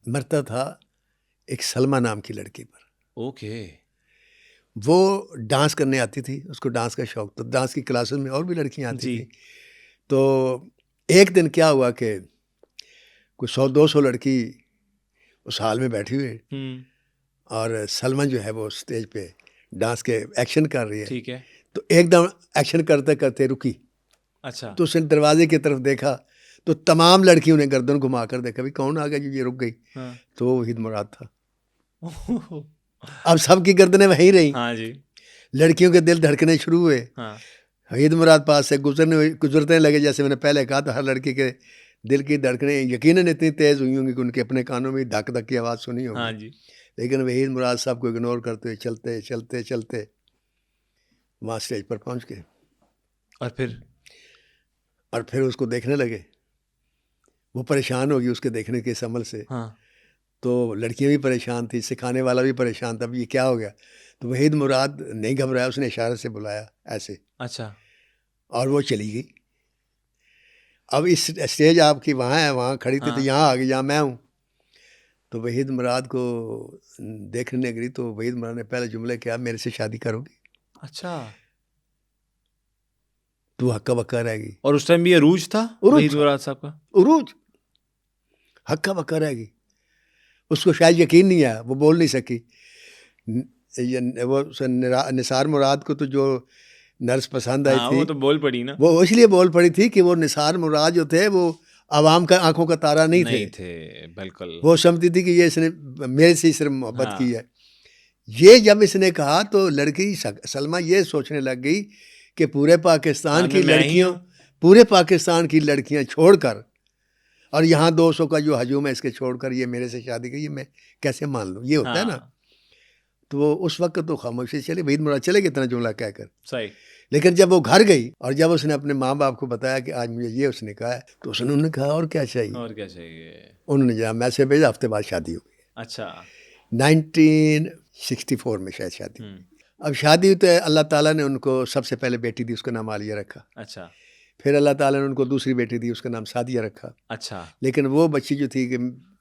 مرتا تھا ایک سلمہ نام کی لڑکی پر. اوکے. وہ ڈانس کرنے آتی تھی, اس کو ڈانس کا شوق, تو ڈانس کی کلاسز میں اور بھی لڑکیاں آتی تھیں. تو ایک دن کیا ہوا کہ کوئی 100-200 لڑکی اس ہال میں بیٹھی ہوئی, اور سلمہ جو ہے وہ اسٹیج پہ ڈانس کے ایکشن کر رہی ہے. ٹھیک ہے. تو ایک دم ایکشن کرتے کرتے رکی. اچھا. تو اس نے دروازے کی طرف دیکھا تو تمام لڑکیوں نے گردن گھما کر دیکھا بھی کون آ گیا جو یہ رک گئی. تو وہ وحید مراد تھا. اب سب کی گردنیں وہیں رہیں. ہاں جی. لڑکیوں کے دل دھڑکنے شروع ہوئے. وحید مراد پاس سے گزرنے لگے. جیسے میں نے پہلے کہا تو ہر لڑکی کے دل کی دھڑکنیں یقیناً اتنی تیز ہوئی ہوں گی کہ ان کے اپنے کانوں میں دھک دھک کی آواز سنی ہوگی. ہاں جی. لیکن وحید مراد صاحب کو اگنور کرتے ہوئے چلتے چلتے چلتے وہاں اسٹیج پر پہنچ گئے. اور پھر اس کو دیکھنے لگے. وہ پریشان ہوگی اس کے دیکھنے کے اس عمل سے. تو لڑکیاں بھی پریشان تھیں, سکھانے والا بھی پریشان تھا. اب یہ کیا ہو گیا؟ تو وحید مراد نہیں گھبرایا, اس نے اشارے سے بلایا ایسے. اچھا. اور وہ چلی گئی. اب اس اسٹیج آپ کی وہاں ہے, وہاں کھڑی تھی, تو یہاں آ گئی جہاں میں ہوں. تو وحید مراد کو دیکھنے گئی تو وحید مراد نے پہلے جملے کیا, میرے سے شادی کرو گی؟ اچھا. تو ہکا بکا رہ گئی. اور اس ٹائم بھی عروج تھا وحید مراد صاحب کا. عروج. ہکا بکا رہ گئی. اس کو شاید یقین نہیں آیا, وہ بول نہیں سکی. وہ نثار مراد کو تو جو نرس پسند آئی تھی وہ تو بول پڑی نا. وہ اس لیے بول پڑی تھی کہ وہ نثار مراد جو تھے وہ عوام کا آنکھوں کا تارا نہیں تھے. بالکل. وہ سمجھتی تھی کہ یہ اس نے میرے سے صرف محبت کی ہے. یہ جب اس نے کہا تو لڑکی سلمہ یہ سوچنے لگ گئی کہ پورے پاکستان کی لڑکیاں چھوڑ کر اور یہاں 200 کا جو ہجوم ہے اس کے چھوڑ کر یہ میرے سے شادی کی, یہ میں کیسے مان لوں؟ یہ ہوتا ہے نا. تو وہ اس وقت تو خاموشی چلے. وحید مراد چلے گی اتنا جملہ کہہ کر. صحیح. لیکن جب وہ گھر گئی اور جب اس نے اپنے ماں باپ کو بتایا کہ آج مجھے یہ اس نے کہا ہے, تو انہوں نے کہا اور کیا چاہیے؟ انہوں نے جہاں میسج بھیجا, ہفتے بعد شادی ہو گئی. اچھا. 1964 میں شاید شادی ہوئی. اب شادی ہوئی تو اللہ تعالیٰ نے ان کو سب سے پہلے بیٹی دی, اس کا نام عالیہ رکھا. اچھا. پھر اللہ تعالیٰ نے ان کو دوسری بیٹی دی, اس کا نام سعدیہ رکھا. اچھا. لیکن وہ بچی جو تھی کہ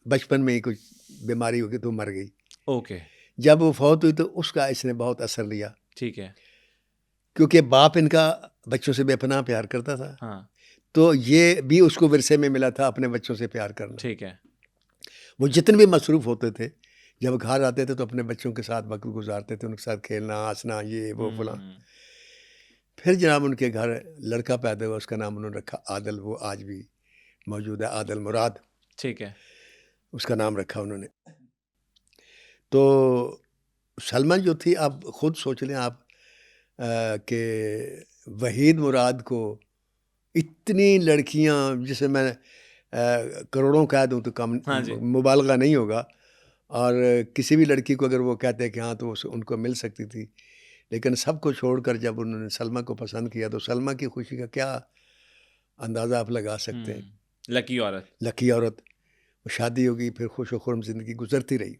بچپن میں ہی کچھ بیماری ہو گئی تو مر گئی. اوکے. جب وہ فوت ہوئی تو اس کا اس نے بہت اثر لیا. ٹھیک ہے. کیونکہ باپ ان کا بچوں سے بے پناہ پیار کرتا تھا. تو یہ بھی اس کو ورثے میں ملا تھا اپنے بچوں سے پیار کرنا. ٹھیک ہے. وہ جتنے بھی مصروف ہوتے تھے جب گھر آتے تھے تو اپنے بچوں کے ساتھ وقت گزارتے تھے, ان کے ساتھ کھیلنا ہنسنا یہ وہ فلاں. پھر جناب ان کے گھر لڑکا پیدا ہوا, اس کا نام انہوں نے رکھا عادل. وہ آج بھی موجود ہے, عادل مراد. ٹھیک ہے. اس کا نام رکھا انہوں نے. تو سلمہ جو تھی, آپ خود سوچ لیں آپ کہ وحید مراد کو اتنی لڑکیاں, جسے میں کروڑوں کہہ دوں تو کم مبالغہ نہیں ہوگا, اور کسی بھی لڑکی کو اگر وہ کہتے کہ ہاں تو ان کو مل سکتی تھی. لیکن سب کو چھوڑ کر جب انہوں نے سلمہ کو پسند کیا تو سلمہ کی خوشی کا کیا اندازہ آپ لگا سکتے ہیں. لکی عورت. وہ شادی ہوگی, پھر خوش و خرم زندگی گزرتی رہی.